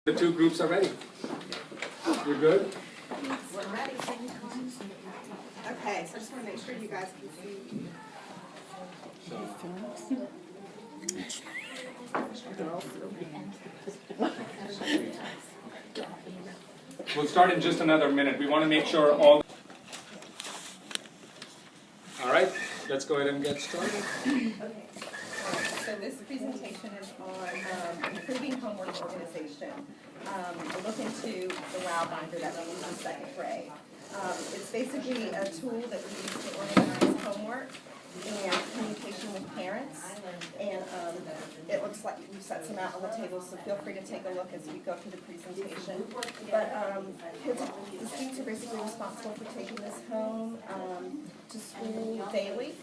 The two groups are ready. You're good? We're ready. Okay, so I just want to make sure you guys can see. We'll start in just another minute. We want to make sure all right, let's go ahead and get started. Okay. So this presentation is on improving homework organization. We'll look into the WOW binder that we use in second grade. It's basically a tool that we use to organize homework and communication with parents. And it looks like we've set some out on the table, so feel free to take a look as we go through the presentation. But the students are basically responsible for taking this home to school daily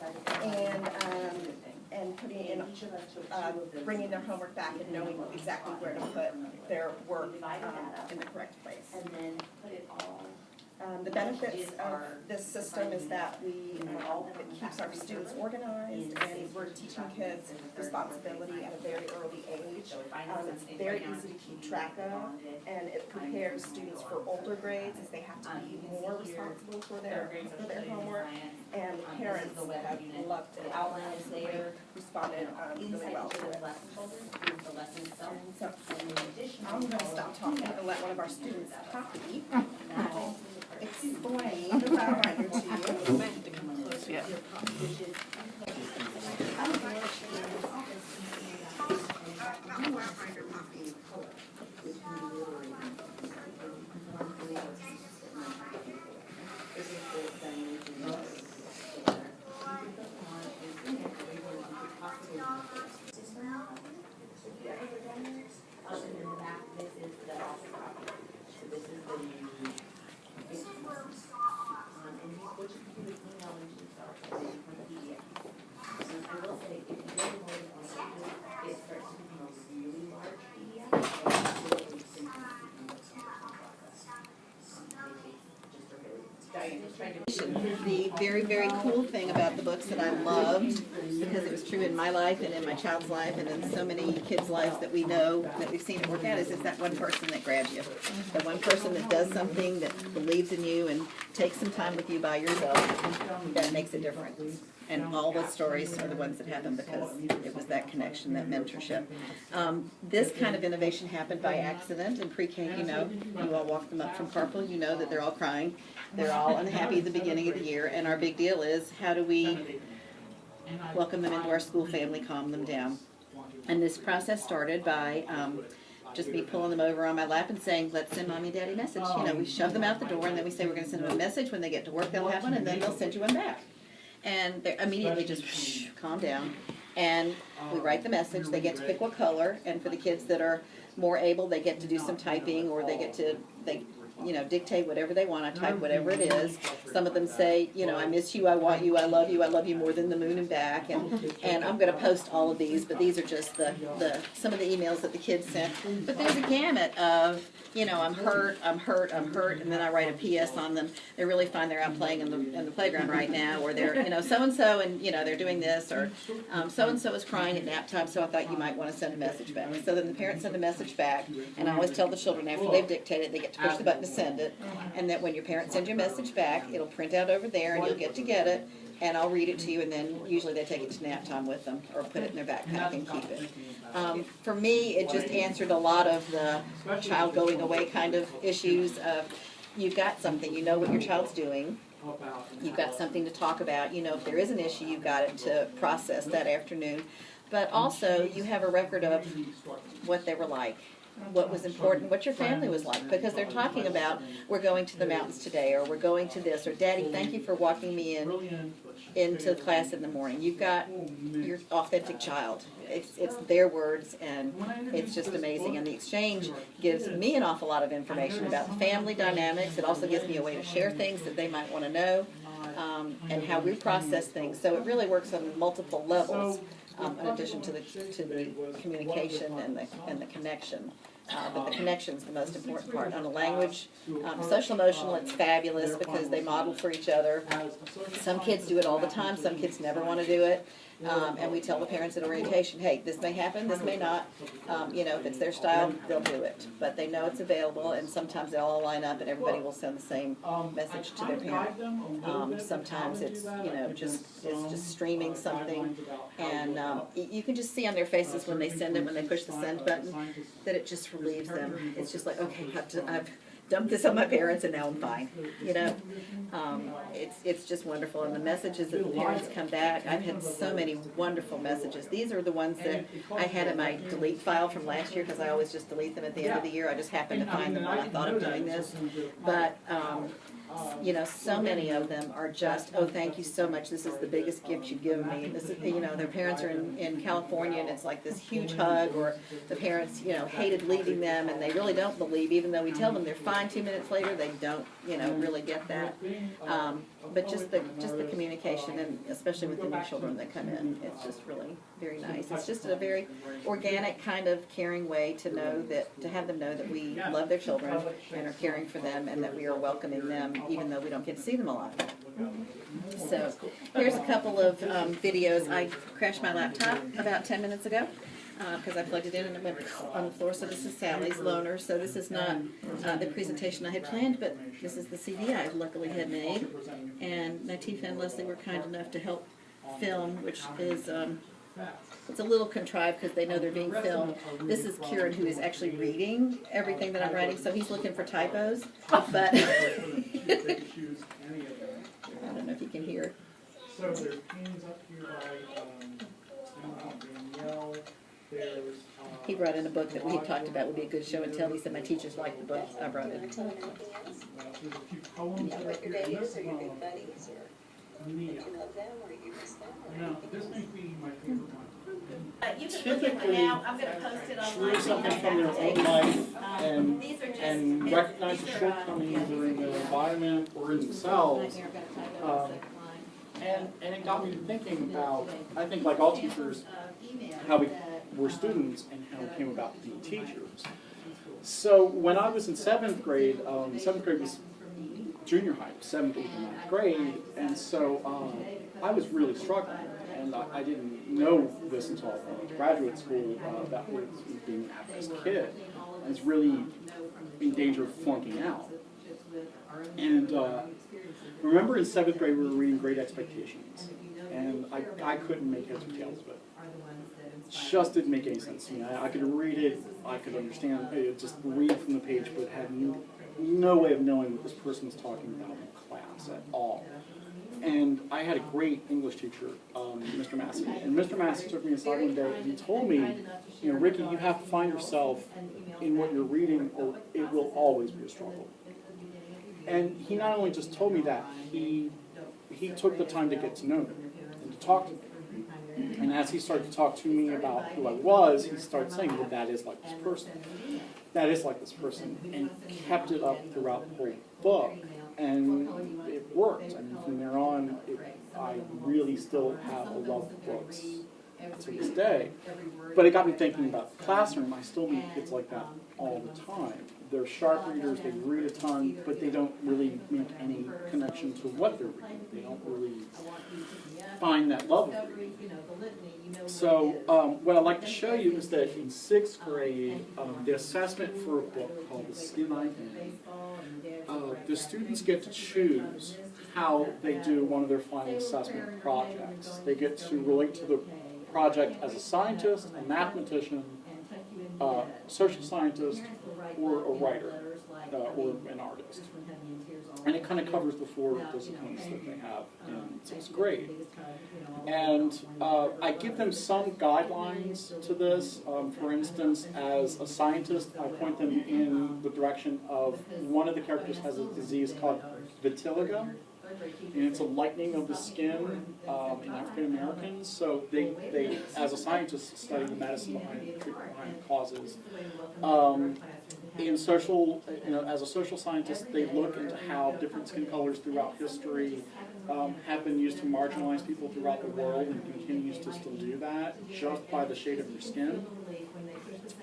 and putting in, bringing their homework back and knowing exactly where to put their work in the correct place. The benefits of this system is that it keeps our students organized, and we're teaching kids responsibility at a very early age. It's very easy to keep track of, and it prepares students for older grades as they have to be more responsible for their homework. And parents have loved it. They've responded really well to it. So I'm going to stop talking and let one of our students, Poppy, explain the WOW binder to you. Yeah. The very, very cool thing about the books that I loved, because it was true in my life and in my child's life and in so many kids' lives that we know, that we've seen it work out, is that one person that grabs you. The one person that does something, that believes in you and takes some time with you by yourself, that makes a difference. And all the stories are the ones that happen because it was that connection, that mentorship. This kind of innovation happened by accident in pre-K. You know, you all walk them up from Carpool, you know that they're all crying. They're all unhappy at the beginning of the year, and our big deal is how do we welcome them into our school family, calm them down. And this process started by just me pulling them over on my lap and saying, let's send Mommy and Daddy a message. You know, we shove them out the door, and then we say we're going to send them a message. When they get to work, they'll have one, and then they'll send you one back. And they're immediately just calm down. And we write the message. They get to pick what color, and for the kids that are more able, they get to do some typing, or they get to, dictate whatever they want. I type whatever it is. Some of them say, I miss you, I want you, I love you more than the moon and back. And I'm going to post all of these, but these are just some of the emails that the kids sent. But there's a gamut of, I'm hurt, and then I write a PS on them. They really find they're out playing in the playground right now, or they're, so-and-so, and, they're doing this, or so-and-so is crying at nap time, so I thought you might want to send a message back. So then the parents send a message back, and I always tell the children after they've dictated, they get to push the button to send it, and that when your parents send you a message back, it'll print out over there, and you'll get it, and I'll read it to you, and then usually they take it to nap time with them, or put it in their backpack and keep it. For me, it just answered a lot of the child going away kind of issues of, you've got something, you know what your child's doing, you've got something to talk about, if there is an issue, you've got it to process that afternoon, but also you have a record of what they were like, what was important, what your family was like, because they're talking about, we're going to the mountains today, or we're going to this, or Daddy, thank you for walking me into class in the morning. You've got your authentic child. It's their words, and it's just amazing. And the exchange gives me an awful lot of information about the family dynamics. It also gives me a way to share things that they might want to know, and how we process things. So it really works on multiple levels. In addition to the communication and the connection. But the connection's the most important part. On a language, social emotional, it's fabulous because they model for each other. Some kids do it all the time, some kids never want to do it. And we tell the parents at orientation, hey, this may happen, this may not. You know, if it's their style, they'll do it. But they know it's available, and sometimes they'll all line up and everybody will send the same message to their parent. Sometimes it's, you know, it's just streaming something. And you can just see on their faces when they send it, when they push the send button, that it just relieves them. It's just like, okay, I've dumped this on my parents and now I'm fine, you know. It's just wonderful, and the messages that the parents come back, I've had so many wonderful messages. These are the ones that I had in my delete file from last year, because I always just delete them at the end of the year. I just happened to find them when I thought of doing this. But you know, so many of them are just, oh, thank you so much, this is the biggest gift you've given me. This is, you know, their parents are in California and it's like this huge hug, or the parents, you know, hated leaving them and they really don't believe, even though we tell them they're fine 2 minutes later, they don't, you know, really get that. But just the communication, and especially with the new children that come in, it's just really very nice. It's just a very organic kind of caring way to know that, to have them know that we love their children and are caring for them, and that we are welcoming them even though we don't get to see them a lot. So here's a couple of videos. I crashed my laptop about 10 minutes ago because I plugged it in and it went on the floor. So this is Sally's Loner. So this is not the presentation I had planned, but this is the CD I luckily had made. And Natif and Leslie were kind enough to help film, which is it's a little contrived because they know they're being filmed. This is Kieran, who is actually reading everything that I'm writing, so he's looking for typos. But I don't know if you can hear. So there's paintings up here by Danielle. There's He brought in a book that we had talked about would be a good show and tell. He said my teachers liked the book. I brought it. there's a few poems up What your here. values or your big buddies, or Mia. you love them or you miss them? Or Now, this may be my favorite one. You can look at it now. I'm going to post it online. Read something from their own life and recognize the shortcomings that are in the environment or in themselves. And it got me thinking about, I think like all teachers, how we were students and how we came about being teachers. So when I was in 7th grade, 7th grade was junior high, 7th, 8th, and 9th grade, and so I was really struggling. And I didn't know this until I went to graduate school, that was being an at-risk kid. I was really in danger of flunking out. And remember in 7th grade we were reading Great Expectations, and I couldn't make heads or tails of it. Just didn't make any sense to me. I could read it, I could understand it, just read from the page, but had no way of knowing what this person was talking about in class at all. And I had a great English teacher, Mr. Massey. And Mr. Massey took me aside one day and he told me, you know, Ricky, you have to find yourself in what you're reading or it will always be a struggle. And he not only just told me that, he took the time to get to know me and to talk to me. And as he started to talk to me about who I was, he started saying, well, that is like this person. That is like this person. And kept it up throughout the whole book. And it worked. I mean, from there on, I really still have a love for books to this day. But it got me thinking about the classroom. I still meet kids like that all the time. They're sharp readers, they read a ton, but they don't really make any connection to what they're reading. They don't really find that love of reading. So what I'd like to show you is that in 6th grade, the assessment for a book called The Skin I'm In, the students get to choose how they do one of their final assessment projects. They get to relate to the project as a scientist, a mathematician, social scientist, or a writer, or an artist. And it kind of covers the 4 disciplines that they have in 6th grade. And I give them some guidelines to this. For instance, as a scientist, I point them in the direction of one of the characters has a disease called vitiligo. And it's a lightening of the skin in African Americans. So they, as a scientist, study the medicine behind the treatment behind the causes. In social, as a social scientist, they look into how different skin colors throughout history have been used to marginalize people throughout the world and continues to still do that just by the shade of your skin.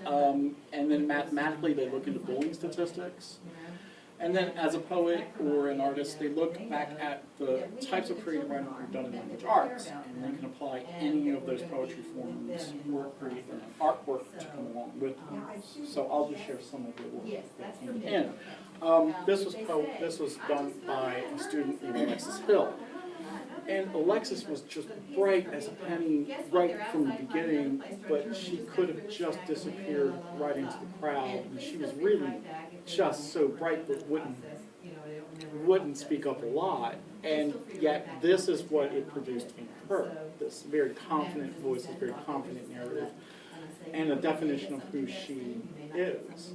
And then mathematically, they look into bullying statistics. And then as a poet or an artist, they look back at the types of creative writing we've done in language arts, and they can apply any of those poetry forms or create an artwork to come along with them. So I'll just share some of the work that came in. This was done by a student named Alexis Hill. And Alexis was just bright as a penny right from the beginning, but she could have just disappeared right into the crowd. And she was really just so bright but wouldn't speak up a lot. And yet this is what it produced in her. This very confident voice, this very confident narrative, and a definition of who she is.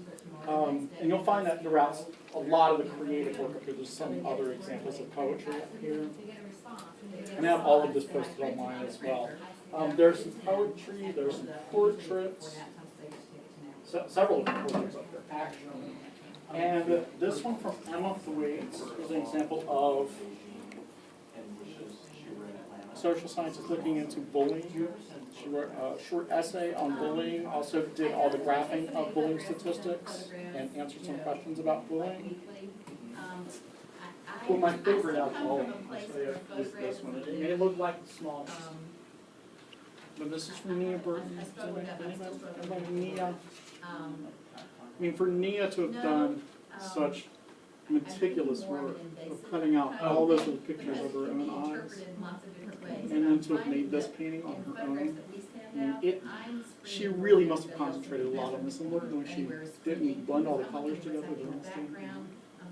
And you'll find that throughout a lot of the creative work up here. There's some other examples of poetry up here. And I have all of this posted online as well. There's some poetry, there's some portraits, several of the portraits up there, actually. And this one from Emma Thwaites is an example of social scientists looking into bullying. She wrote a short essay on bullying, also did all the graphing of bullying statistics, and answered some questions about bullying. Well, my favorite out of all of them is this one. It may look like the smallest. But this is from Nia Burton. Nia. I mean, for Nia to have done such meticulous work of cutting out all those little pictures of her own eyes, and then to have made this painting on her own, I mean, she really must have concentrated a lot on this. And look, when she didn't blend all the colors together,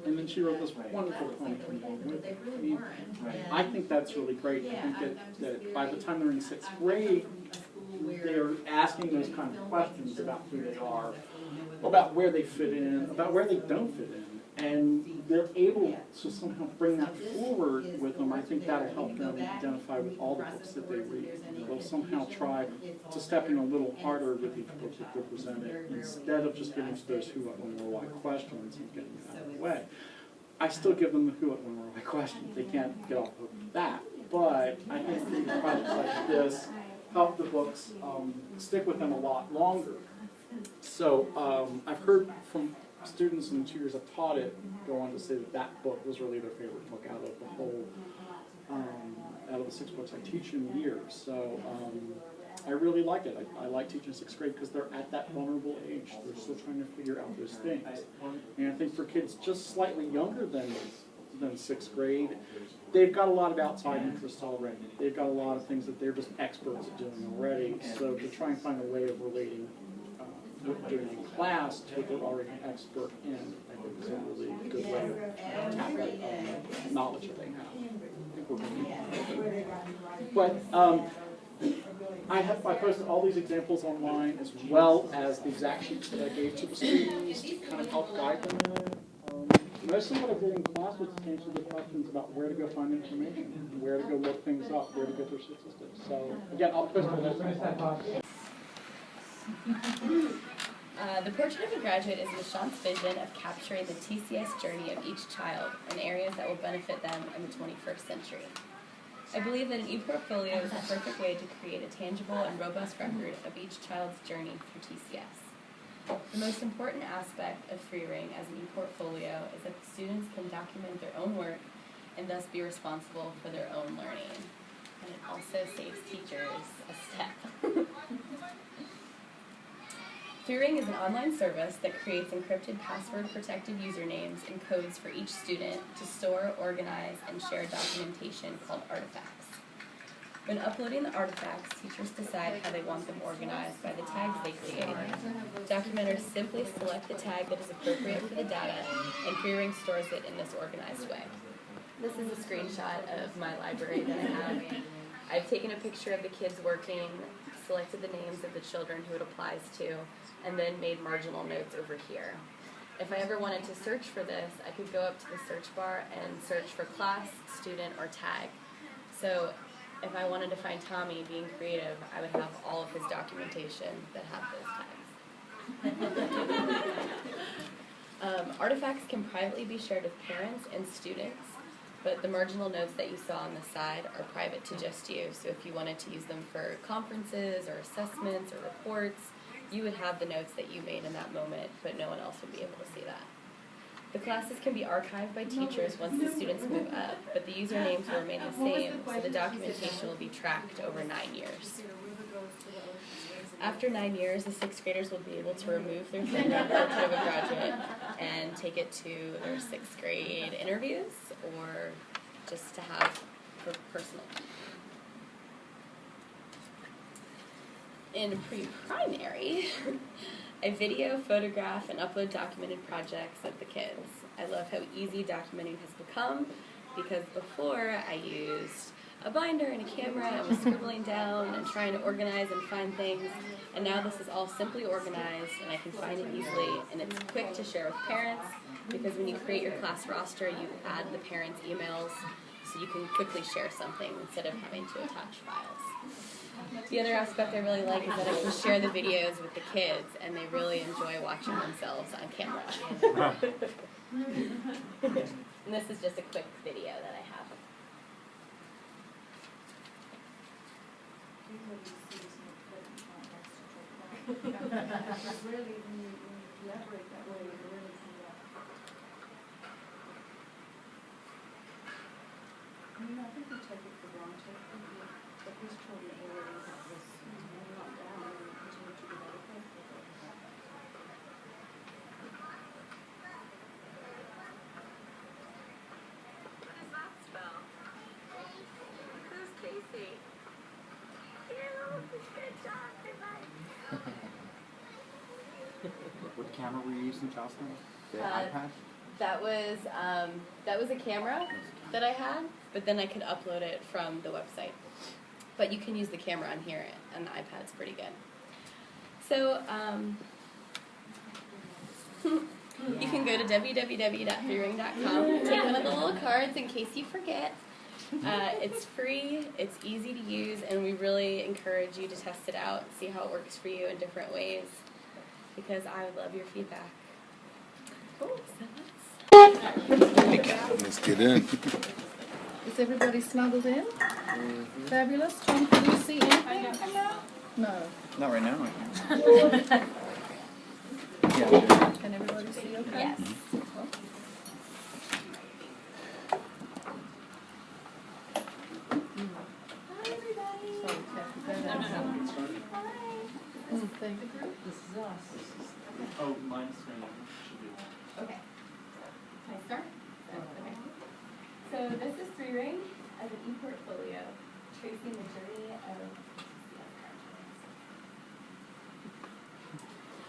and then she wrote this wonderful poem to go with it. I mean, I think that's really great. I think that by the time they're in 6th grade, they're asking those kind of questions about who they are, about where they fit in, about where they don't fit in. And they're able to somehow bring that forward with them. I think that'll help them identify with all the books that they read. They'll somehow try to step in a little harder with each book that they're presented, instead of just getting to those who, what, when, where, why questions and getting out of the way. I still give them the who, what, when, where, why questions. They can't get off of that. But I think projects like this help the books stick with them a lot longer. So I've heard from students in the 2 years I've taught it go on to say that that book was really their favorite book out of the whole, out of the 6 books I teach in the year. So I really like it. I like teaching 6th grade because they're at that vulnerable age. They're still trying to figure out those things. And I think for kids just slightly younger than 6th grade, they've got a lot of outside interests already. They've got a lot of things that they're just experts at doing already. So to try and find a way of relating doing in class to what they're already an expert in, I think is a really good way of tackling knowledge that they have. But I posted all these examples online, as well as the exact sheets that I gave to the students to kind of help guide them in it. Mostly what I did in class was to answer the questions about where to go find information, where to go look things up, where to get their statistics. So again, I'll post all those. The Portrait of a Graduate is Nishant's vision of capturing the TCS journey of each child in areas that will benefit them in the 21st century. I believe that an e-portfolio is the perfect way to create a tangible and robust record of each child's journey through TCS. The most important aspect of FreeRing as an e-portfolio is that the students can document their own work and thus be responsible for their own learning. And it also saves teachers a step. FreeRing is an online service that creates encrypted password-protected usernames and codes for each student to store, organize, and share documentation called artifacts. When uploading the artifacts, teachers decide how they want them organized by the tags they create. Documenters simply select the tag that is appropriate for the data, and FreeRing stores it in this organized way. This is a screenshot of my library that I have. I've taken a picture of the kids working, selected the names of the children who it applies to, and then made marginal notes over here. If I ever wanted to search for this, I could go up to the search bar and search for class, student, or tag. So if I wanted to find Tommy being creative, I would have all of his documentation that have those tags. Artifacts can privately be shared with parents and students, but the marginal notes that you saw on the side are private to just you. So if you wanted to use them for conferences or assessments or reports, you would have the notes that you made in that moment, but no one else would be able to see that. The classes can be archived by teachers once the students move up, but the usernames will remain the same, so the documentation will be tracked over 9 years. After 9 years, the 6th graders will be able to remove their thing on Portrait of a Graduate and take it to their 6th grade interviews or just to have for personal. In pre-primary, I video, photograph, and upload documented projects of the kids. I love how easy documenting has become because before I used a binder and a camera and was scribbling down and trying to organize and find things, and now this is all simply organized and I can find it easily, and it's quick to share with parents because when you create your class roster you add the parents' emails so you can quickly share something instead of having to attach files. The other aspect I really like is that I can share the videos with the kids and they really enjoy watching themselves on camera. And this is just a quick video that I have. I think we take it for granted, but these children already have this not down and continue to develop it. What does that spell? Who's Casey? Good job, everybody. What camera were you using, Jocelyn? The Uh, iPad? That was a camera that I had, but then I could upload it from the website. But you can use the camera on here, and the iPad's pretty good. So you can go to www.freering.com, take one of the little cards in case you forget. It's free, it's easy to use, and we really encourage you to test it out, see how it works for you in different ways, because I would love your feedback. Cool. Let's get in. Is everybody snuggled in? Fabulous. Tom, can you see anything from that? No. Not right now. Can everybody see okay? Yes. Hi, everybody. Sorry, Kathy, go ahead. Thank you. Oh, mine's should be. Okay. Can I start? Okay. So this is Three Ring as an e-portfolio, tracing the journey of TCS graduates.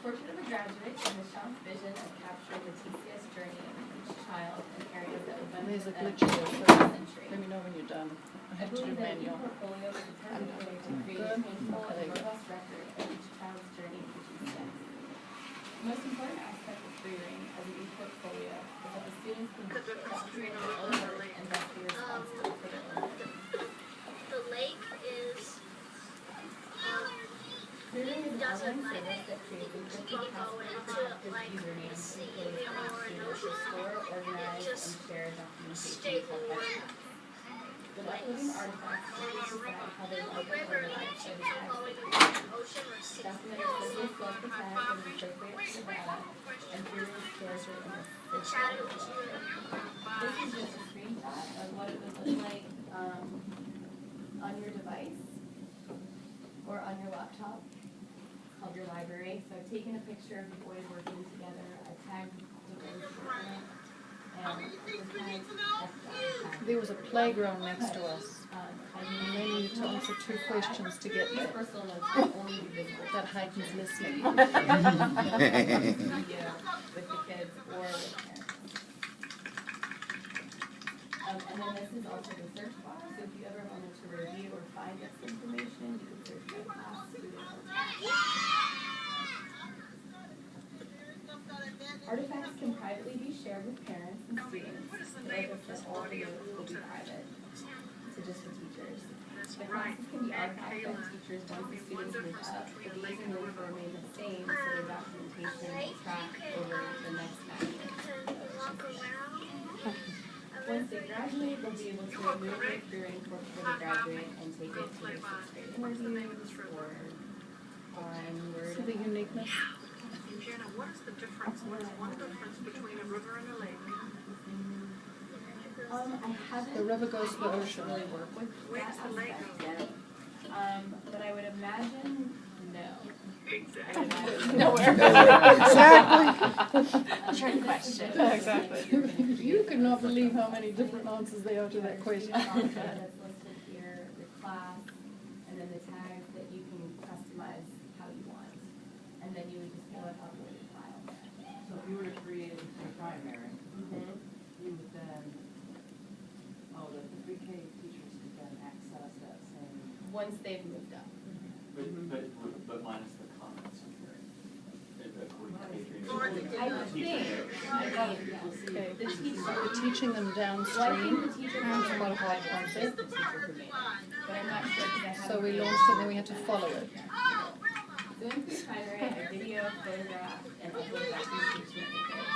Portrait of a Graduate is Michelle's vision of capturing the TCS journey of each child in areas that will benefit There's a them glitch for here, the so century. let me know when you're done. I I have to do believe that manual. e-portfolio is a perfect way to create a tangible and robust record of each child's journey to TCS. The most important aspect of Three Ring as an e-portfolio is that the students can document their own work and thus be responsible for their own work. The lake is Three Ring is an doesn't online like service that creates encrypted go passwords into for active like usernames sea and or an students to ocean. store, organize, and Just share stay documentation called warm. artifacts. When uploading artifacts, students decide how they like or River, organize like their you can go text. into an ocean or sea. Document quickly select the tag that is appropriate to the data, and Three Ring stores it in a Chatted with system. you. This is just a screenshot of what it would look like on your device or on your laptop. It's called your library. So I've taken a picture of the boys working together. I tagged the boys working it. And the tags There was a playground next to us, and they needed to answer 2 questions to get these there. personal notes will only be visible That Hayden's listening. video with the kids or with parents. And then this is also the search bar, so if you ever wanted to review or find this information, you can search by class, student, or topic. Artifacts can privately be shared with parents and students. Like I said, all the notes will be private to just the teachers. The classes can be archived by teachers once the students move up, but the usernames will remain the same, so their documentation will track over the next 9 years. Once they graduate, they'll be able to remove their Three-Ring Portrait of a Graduate and take it to their 6th grade interviews or on Word. See the uniqueness? Jenna, what is the difference? What is one difference between a river and a lake? I haven't The river goes to the ocean. really work with that aspect yet. But I would imagine no. Exactly. Nowhere. Exactly. Trick question. Exactly. You could not believe how many different answers there are to that question. That's listed here, your class, and then the tags that you can customize how you want. And then you would just go and upload your file there. So if you were to create a primary, you would then, the pre-K teachers could then access that same. Once they've moved up. But minus the comments in here. Okay. The teacher, We're teaching them well, I downstream. think the teacher That's can quite a hard the concept. teacher who made it. But I'm not sure because I haven't. So we launched it and then we had to follow it. So in pre-primary, I video, photograph, and upload that to the teaching videos.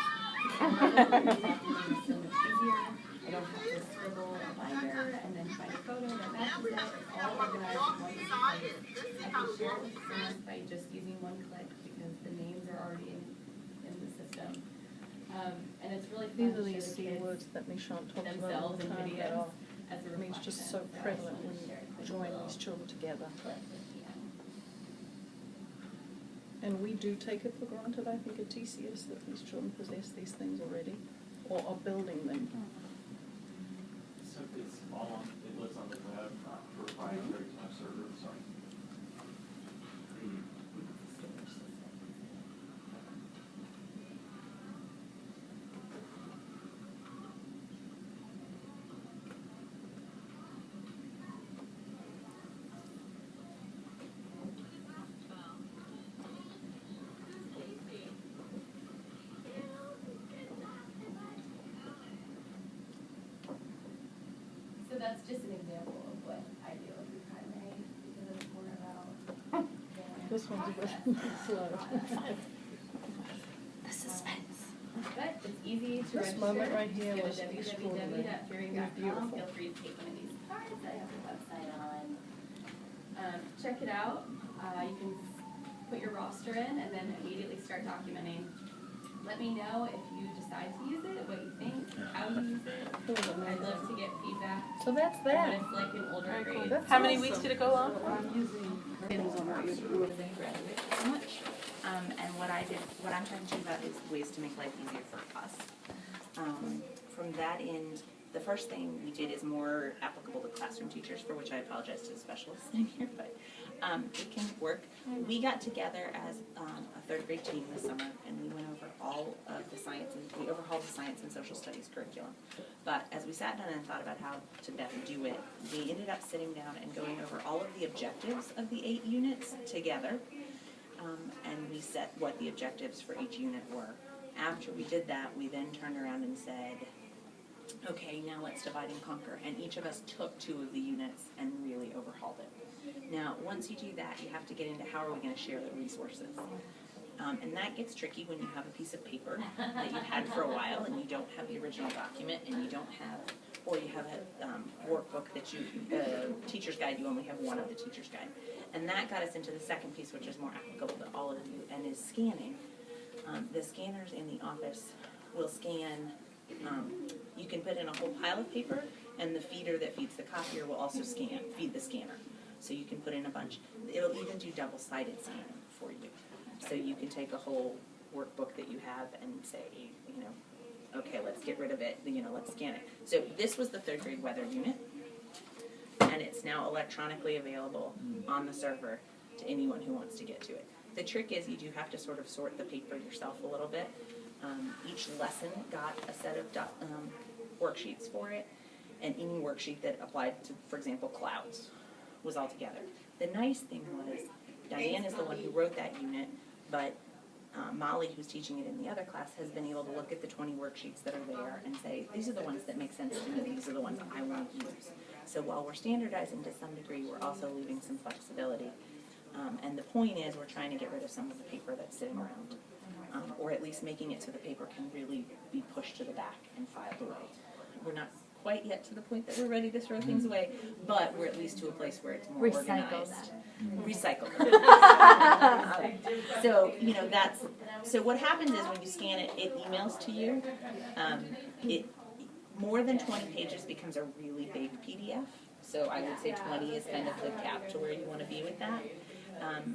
It's so much easier. I don't have to scribble a binder and then find a photo that matches it. It's all organized in one place. I can share it with someone by just using one click because the names are already in the system. And it's really fun These to are show these the C kids words that Nishant talks about all themselves the in time that videos are, as a I mean, it's just so reflection. prevalent when you join these children together. And we do take it for granted, I think, at TCS that these children possess these things already, or are building them. So it's all on, it lives on the web, not proprietary to my server, sorry. So that's just an example of what I do with primary because it's more about This one's a bit slow. the suspense. But it's easy to This register. moment right here Just was go to extraordinary. www.fearing.com. Beautiful. Feel free to take one of these cards. I have the website on. Check it out. You can put your roster in and then immediately start documenting. Let me know if you decide to use it, what you think, how you use it. I'd love to get feedback. So that's What that. it's like in older grades. That's How many awesome. weeks did it go on? Depends on what you do. So much. And what I'm trying to do about is ways to make life easier for us. From that end, the first thing we did is more applicable to classroom teachers, for which I apologize to the specialists in here, but it can work. We got together as a third grade team this summer, and we went over all of the science, and we overhauled the science and social studies curriculum. But as we sat down and thought about how to best do it, we ended up sitting down and going over all of the objectives of the 8 units together. And we set what the objectives for each unit were. After we did that, we then turned around and said, okay, now let's divide and conquer. And each of us took 2 of the units and really overhauled it. Now, once you do that, you have to get into how are we going to share the resources. And that gets tricky when you have a piece of paper that you've had for a while and you don't have the original document and you don't have, or you have a workbook that teacher's guide, you only have one of the teacher's guide. And that got us into the second piece, which is more applicable to all of you, and is scanning. The scanners in the office will scan, you can put in a whole pile of paper, and the feeder that feeds the copier will also feed the scanner. So you can put in a bunch. It'll even do double-sided scanning for you. So you can take a whole workbook that you have and say, you know, okay, let's get rid of it, you know, let's scan it. So this was the third grade weather unit, and it's now electronically available on the server to anyone who wants to get to it. The trick is you do have to sort of sort the paper yourself a little bit. Each lesson got a set of worksheets for it, and any worksheet that applied to, for example, clouds was all together. The nice thing was Diane is the one who wrote that unit, but Molly, who's teaching it in the other class, has been able to look at the 20 worksheets that are there and say, these are the ones that make sense to me, these are the ones I want to use. So while we're standardizing to some degree, we're also leaving some flexibility. And the point is we're trying to get rid of some of the paper that's sitting around, or at least making it so the paper can really be pushed to the back and filed away. We're not quite yet to the point that we're ready to throw things away, but we're at least to a place where it's more organized. Recycle them. So, you know, so what happens is when you scan it, it emails to you. more than 20 pages becomes a really big PDF. So I would say 20 is kind of the cap to where you want to be with that.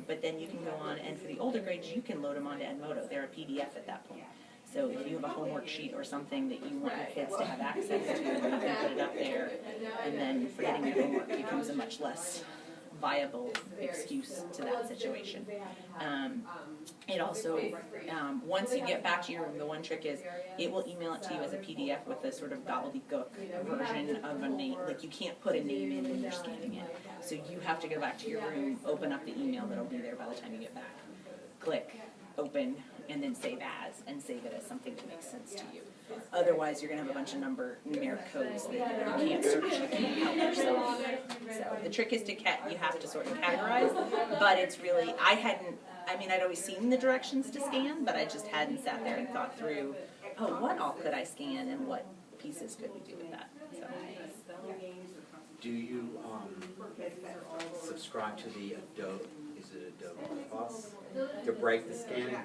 But then you can go on, and for the older grades, you can load them onto Edmodo. They're a PDF at that point. So if you have a homework sheet or something that you want your kids to have access to, you can put it up there, and then forgetting your homework becomes a much less viable excuse to that situation. It also, once you get back to your room, the one trick is it will email it to you as a PDF with a sort of gobbledygook version of a name. Like, you can't put a name in when you're scanning it. So you have to go back to your room, open up the email that'll be there by the time you get back. Click, open, and then save as, and save it as something that makes sense to you. Otherwise, you're going to have a bunch of numeric codes that you can't search, you can't help yourself. So the trick is to you have to sort of categorize, but it's really, I'd always seen the directions to scan, but I just hadn't sat there and thought through, oh, what all could I scan and what pieces could we do with that? So. Do you subscribe to the Adobe, is it Adobe Plus, to break the scanning?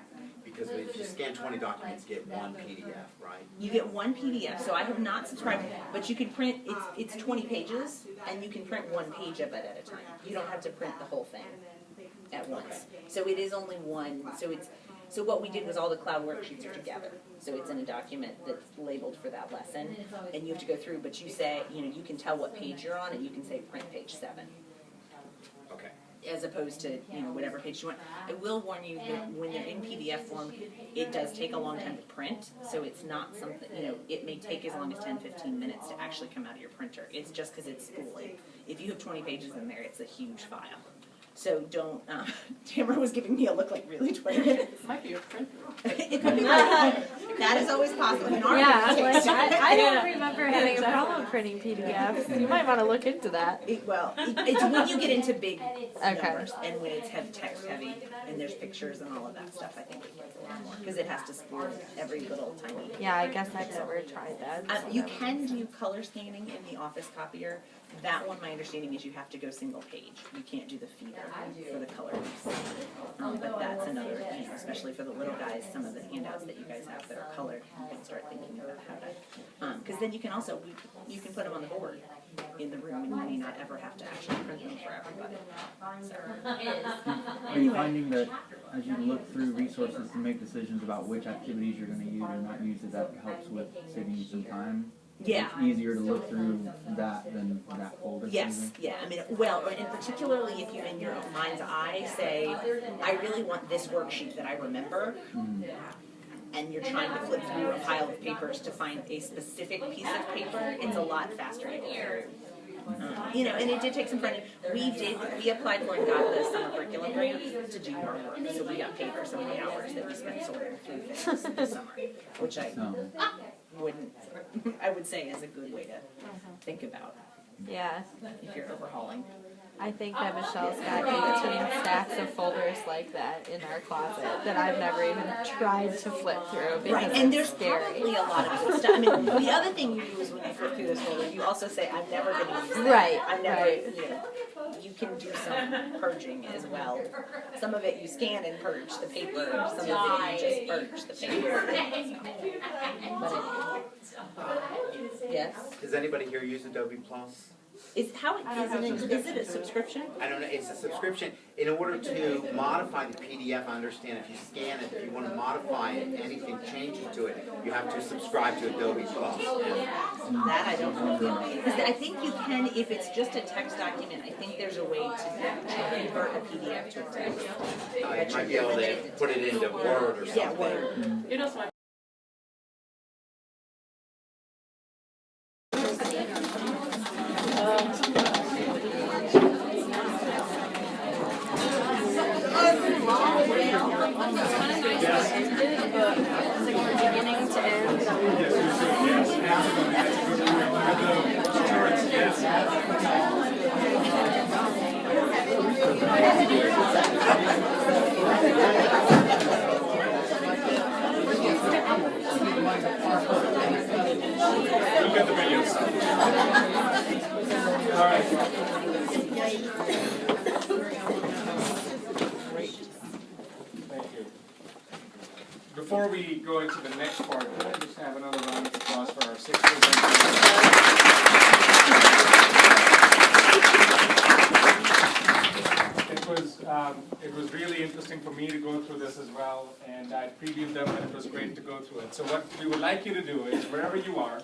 Because if you scan 20 documents, you get one PDF, right? You get one PDF, so I have not subscribed, but you can print, it's 20 pages, and you can print one page of it at a time. You don't have to print the whole thing at once. So it is only one, so what we did was all the cloud worksheets are together. So it's in a document that's labeled for that lesson, and you have to go through, but you say, you can tell what page you're on, and you can say print page 7. Okay. As opposed to, whatever page you want. I will warn you that when they're in PDF form, it does take a long time to print, so it's not something, it may take as long as 10-15 minutes to actually come out of your printer. It's just because it's spooling. If you have 20 pages in there, it's a huge file. So don't, Tamara was giving me a look like, really, 20 minutes? Might be a printer. It could be that is always possible. I don't remember having a problem printing PDFs. You might want to look into that. It's when you get into big numbers and when it's text heavy and there's pictures and all of that stuff, I think it gets a lot more because it has to spool every little tiny. Yeah, I guess I've never tried that. You can do color scanning in the Office copier. That one, my understanding is you have to go single page. You can't do the feeder for the colors. But that's another, especially for the little guys, some of the handouts that you guys have that are colored, you can start thinking about how to, because then you can also, you can put them on the board in the room and you may not ever have to actually print them for everybody. So. Are you finding that as you look through resources to make decisions about which activities you're going to use or not use, that helps with saving you some time? Yeah. It's easier to look through that than that folder? Yes, yeah, and particularly if you, in your mind's eye, say, I really want this worksheet that I remember, and you're trying to flip through a pile of papers to find a specific piece of paper, it's a lot faster to go through. And it did take some fun. We applied for and got the summer curriculum grant to do our work, so we got paid for some of the hours that we spent sorting through things this summer, which I would say is a good way to think about. Yeah. If you're overhauling. I think that Michelle's got 18 stacks of folders like that in our closet that I've never even tried to flip through because and there's scary. Probably a lot of good stuff. The other thing you do is when you flip through this folder, you also say, I'm never going to use that. Right, I'm never, you can do some purging as well. Some of it you scan and purge the paper, some of it you just purge the paper. Yes? Does anybody here use Adobe Plus? Is it a subscription? I don't know, it's a subscription. In order to modify the PDF, I understand if you scan it, if you want to modify it, anything changes to it, you have to subscribe to Adobe Plus. That I don't know. Because I think you can, if it's just a text document, I think there's a way to convert a PDF to a text. You might be able to put it into Word or something. Yeah, Word. It also Look at the videos. All right. Thank you. Before we go into the next part, can I just have another round of applause for our 6th grade? me to go through this as well, and I previewed them, and it was great to go through it. So what we would like you to do is, wherever you are,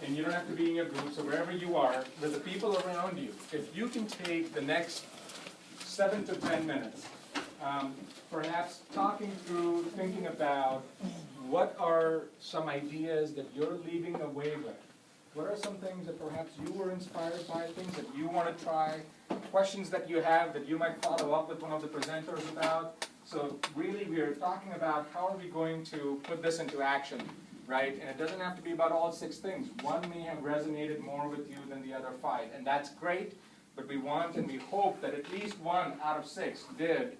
and you don't have to be in your group, so wherever you are, with the people around you, if you can take the next 7 to 10 minutes, perhaps talking through, thinking about what are some ideas that you're leaving away with. What are some things that perhaps you were inspired by, things that you want to try, questions that you have that you might follow up with one of the presenters about. So really we are talking about how are we going to put this into action, right? And it doesn't have to be about all 6 things. One may have resonated more with you than the other 5, and that's great, but we want and we hope that at least 1 out of 6 did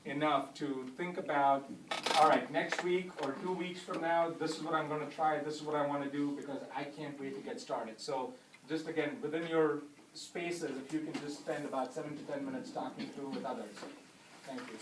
enough to think about, all right, next week or 2 weeks from now, this is what I'm going to try, this is what I want to do, because I can't wait to get started. So just again, within your spaces, if you can just spend about 7 to 10 minutes talking through with others. Thank you.